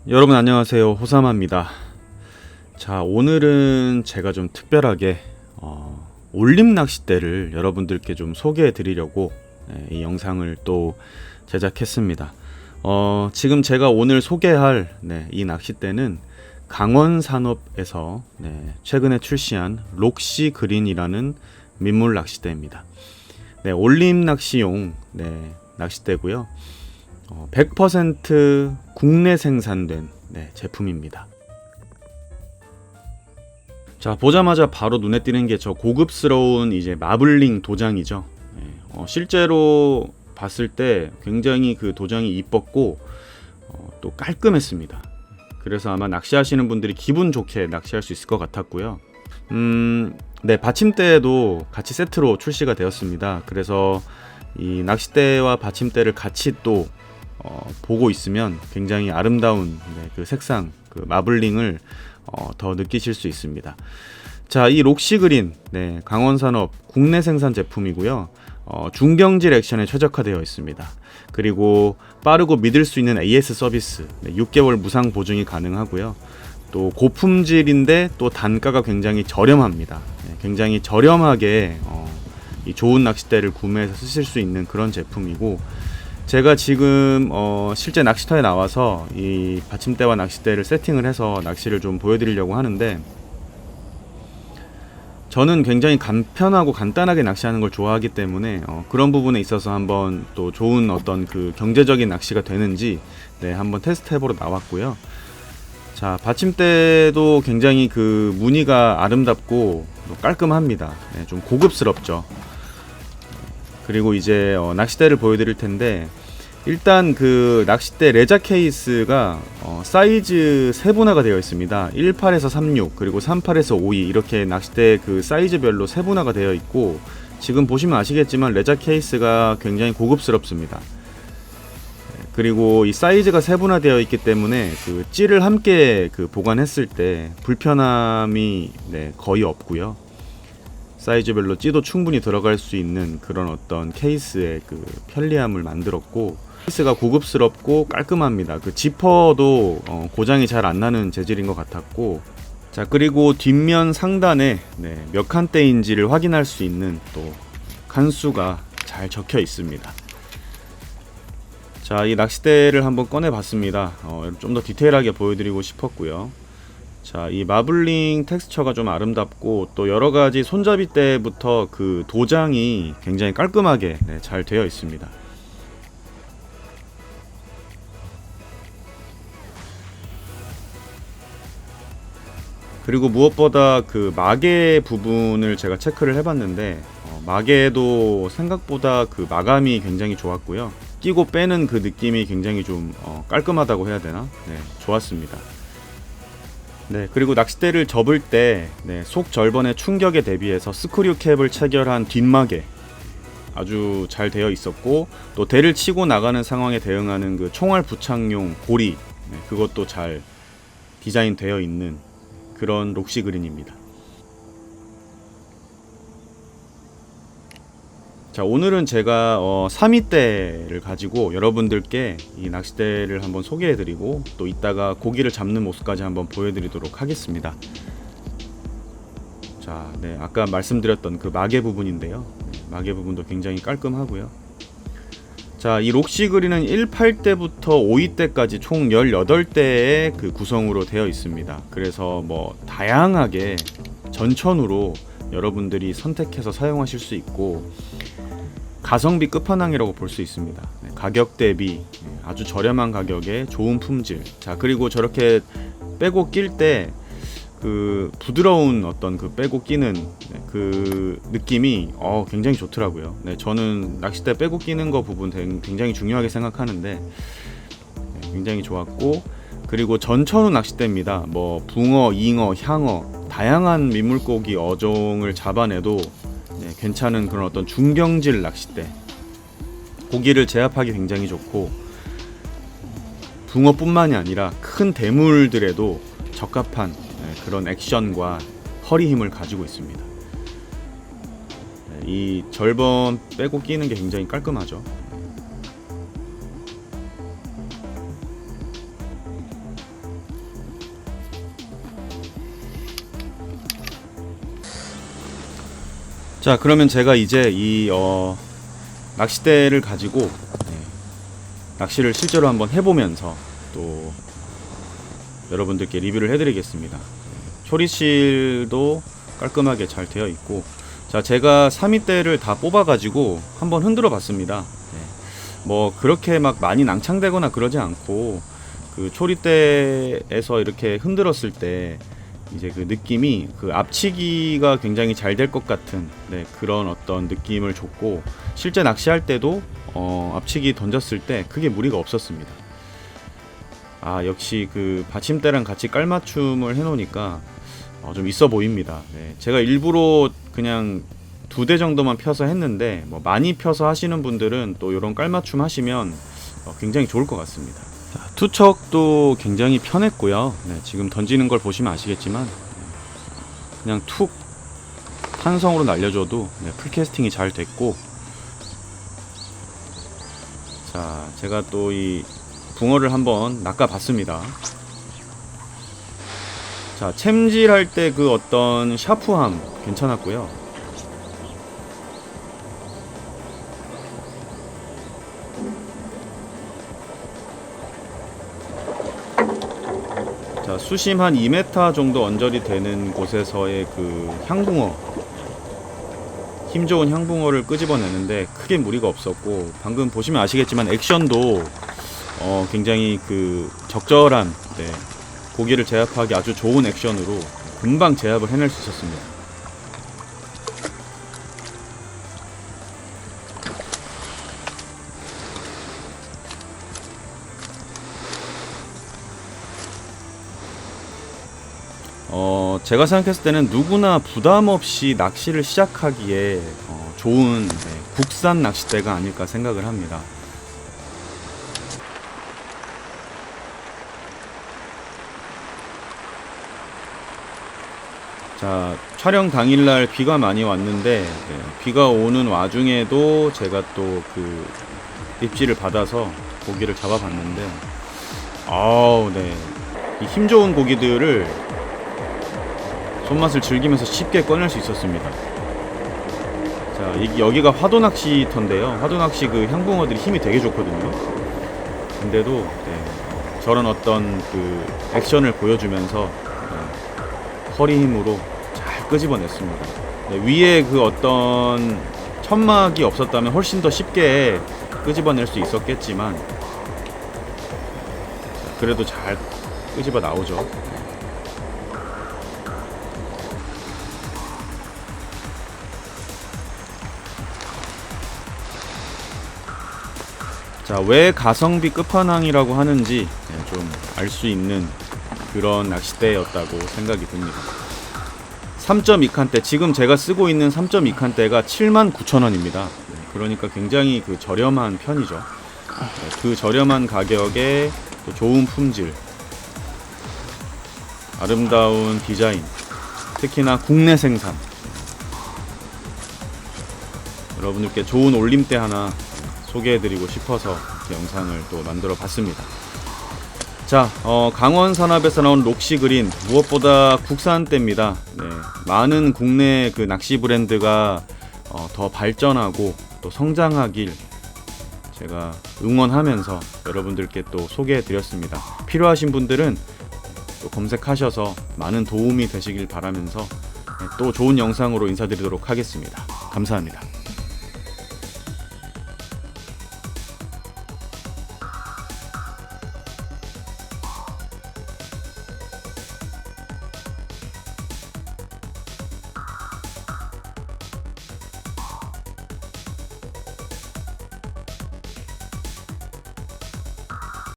여러분 안녕하세요, 호사마입니다. 자, 오늘은 제가 좀 특별하게 올림 낚싯대를 여러분들께 좀 소개해 드리려고 이 영상을 또 제작했습니다. 지금 제가 오늘 소개할 이 낚싯대는 강원산업에서 최근에 출시한 록시 그린이라는 민물 낚싯대입니다. 올림 낚시용 낚싯대고요. 100% 국내 생산된 제품입니다. 자, 보자마자 바로 눈에 띄는 게 저 고급스러운 이제 마블링 도장이죠. 실제로 봤을 때 굉장히 그 도장이 이뻤고 또 깔끔했습니다. 그래서 아마 낚시하시는 분들이 기분 좋게 낚시할 수 있을 것 같았고요. 받침대도 같이 세트로 출시가 되었습니다. 그래서 이 낚싯대와 받침대를 같이 또 보고 있으면 굉장히 아름다운 그 색상, 그 마블링을 더 느끼실 수 있습니다. 자, 이 록시그린 강원산업 국내 생산 제품이고요. 중경질 액션에 최적화되어 있습니다. 그리고 빠르고 믿을 수 있는 AS 서비스, 6개월 무상 보증이 가능하고요. 또 고품질인데 또 단가가 굉장히 저렴합니다. 굉장히 저렴하게 이 좋은 낚싯대를 구매해서 쓰실 수 있는 그런 제품이고, 제가 지금 실제 낚시터에 나와서 이 받침대와 낚싯대를 세팅을 해서 낚시를 좀 보여드리려고 하는데, 저는 굉장히 간편하고 간단하게 낚시하는 걸 좋아하기 때문에 그런 부분에 있어서 한번 또 좋은 어떤 그 경제적인 낚시가 되는지 한번 테스트 해보러 나왔고요. 자, 받침대도 굉장히 그 무늬가 아름답고 깔끔합니다. 좀 고급스럽죠. 그리고 이제 낚싯대를 보여드릴 텐데, 일단 그 낚싯대 레자 케이스가 사이즈 세분화가 되어 있습니다. 18에서 36 그리고 38에서 52 이렇게 낚싯대 그 사이즈별로 세분화가 되어 있고, 지금 보시면 아시겠지만 레자 케이스가 굉장히 고급스럽습니다. 그리고 이 사이즈가 세분화되어 있기 때문에 그 찌를 함께 그 보관했을 때 불편함이 거의 없고요. 사이즈별로 찌도 충분히 들어갈 수 있는 그런 어떤 케이스의 그 편리함을 만들었고, 케이스가 고급스럽고 깔끔합니다. 그 지퍼도 고장이 잘 안 나는 재질인 것 같았고, 자, 그리고 뒷면 상단에 몇 칸대인지를 확인할 수 있는 또 칸수가 잘 적혀 있습니다. 자, 이 낚싯대를 한번 꺼내 봤습니다. 좀 더 디테일하게 보여드리고 싶었고요. 자, 이 마블링 텍스처가 좀 아름답고, 또 여러가지 손잡이 때부터 그 도장이 굉장히 깔끔하게 잘 되어 있습니다. 그리고 무엇보다 그 마개 부분을 제가 체크를 해봤는데, 마개도 생각보다 그 마감이 굉장히 좋았고요. 끼고 빼는 그 느낌이 굉장히 좀 깔끔하다고 해야 되나? 좋았습니다. 그리고 낚싯대를 접을 때 속 절번의 충격에 대비해서 스크류 캡을 체결한 뒷마개 아주 잘 되어 있었고, 또 대를 치고 나가는 상황에 대응하는 그 총알 부착용 고리, 그것도 잘 디자인 되어 있는 그런 록시 그린입니다. 자, 오늘은 제가 3위대를 가지고 여러분들께 이 낚싯대를 한번 소개해드리고, 또 이따가 고기를 잡는 모습까지 한번 보여드리도록 하겠습니다. 자, 아까 말씀드렸던 그 마개 부분인데요. 마개 부분도 굉장히 깔끔하고요. 자, 이 록시 그린은 18대부터 5위대까지 총 18대의 그 구성으로 되어 있습니다. 그래서 뭐 다양하게 전천후로 여러분들이 선택해서 사용하실 수 있고, 가성비 끝판왕이라고 볼 수 있습니다. 가격 대비 아주 저렴한 가격에 좋은 품질. 자, 그리고 저렇게 빼고 낄 때 그 부드러운 어떤 그 빼고 끼는 그 느낌이 굉장히 좋더라고요. 저는 낚싯대 빼고 끼는 거 부분 굉장히 중요하게 생각하는데 굉장히 좋았고, 그리고 전천후 낚싯대입니다. 뭐 붕어, 잉어, 향어 다양한 민물고기 어종을 잡아내도 괜찮은 그런 어떤 중경질 낚싯대. 고기를 제압하기 굉장히 좋고, 붕어뿐만이 아니라 큰 대물들에도 적합한 그런 액션과 허리 힘을 가지고 있습니다. 이 절번 빼고 끼는 게 굉장히 깔끔하죠. 자, 그러면 제가 이제 이 낚싯대를 가지고 낚시를 실제로 한번 해보면서 또 여러분들께 리뷰를 해드리겠습니다. 초리실도 깔끔하게 잘 되어 있고, 자, 제가 3위대를 다 뽑아가지고 한번 흔들어 봤습니다. 뭐 그렇게 막 많이 낭창되거나 그러지 않고, 그 초리대에서 이렇게 흔들었을 때 이제 그 느낌이, 그 앞치기가 굉장히 잘 될 것 같은 그런 어떤 느낌을 줬고, 실제 낚시할 때도 앞치기 던졌을 때 크게 무리가 없었습니다. 아, 역시 그 받침대랑 같이 깔맞춤을 해놓으니까 좀 있어 보입니다. 제가 일부러 그냥 2대 정도만 펴서 했는데, 뭐 많이 펴서 하시는 분들은 또 이런 깔맞춤 하시면 굉장히 좋을 것 같습니다. 자, 투척도 굉장히 편했고요. 지금 던지는 걸 보시면 아시겠지만 그냥 툭 탄성으로 날려줘도 풀캐스팅이 잘 됐고, 자, 제가 또 이 붕어를 한번 낚아봤습니다. 자, 챔질할 때 그 어떤 샤프함 괜찮았고요. 자, 수심 한 2m 정도 언저리 되는 곳에서의 그 향붕어, 힘 좋은 향붕어를 끄집어내는데 크게 무리가 없었고, 방금 보시면 아시겠지만 액션도 굉장히 그 적절한 고기를 제압하기 아주 좋은 액션으로 금방 제압을 해낼 수 있었습니다. 제가 생각했을 때는 누구나 부담 없이 낚시를 시작하기에 좋은 국산 낚싯대가 아닐까 생각을 합니다. 자, 촬영 당일날 비가 많이 왔는데 비가 오는 와중에도 제가 또 그 입질을 받아서 고기를 잡아봤는데, 이 힘 좋은 고기들을 손맛을 즐기면서 쉽게 꺼낼 수 있었습니다. 자, 여기가 화도 낚시터인데요. 화도 낚시 그 향붕어들이 힘이 되게 좋거든요. 근데도 저런 어떤 그 액션을 보여주면서 허리 힘으로 잘 끄집어냈습니다. 위에 그 어떤 천막이 없었다면 훨씬 더 쉽게 끄집어낼 수 있었겠지만, 그래도 잘 끄집어 나오죠. 자, 왜 가성비 끝판왕이라고 하는지 좀 알 수 있는 그런 낚싯대였다고 생각이 듭니다. 3.2칸대, 지금 제가 쓰고 있는 3.2칸대가 79,000원입니다. 그러니까 굉장히 그 저렴한 편이죠. 그 저렴한 가격에 또 좋은 품질, 아름다운 디자인, 특히나 국내 생산, 여러분들께 좋은 올림대 하나 소개해드리고 싶어서 이렇게 영상을 또 만들어 봤습니다. 자, 강원 산업에서 나온 록시 그린, 무엇보다 국산대입니다. 많은 국내 그 낚시 브랜드가 더 발전하고 또 성장하길 제가 응원하면서 여러분들께 또 소개해드렸습니다. 필요하신 분들은 또 검색하셔서 많은 도움이 되시길 바라면서 또 좋은 영상으로 인사드리도록 하겠습니다. 감사합니다.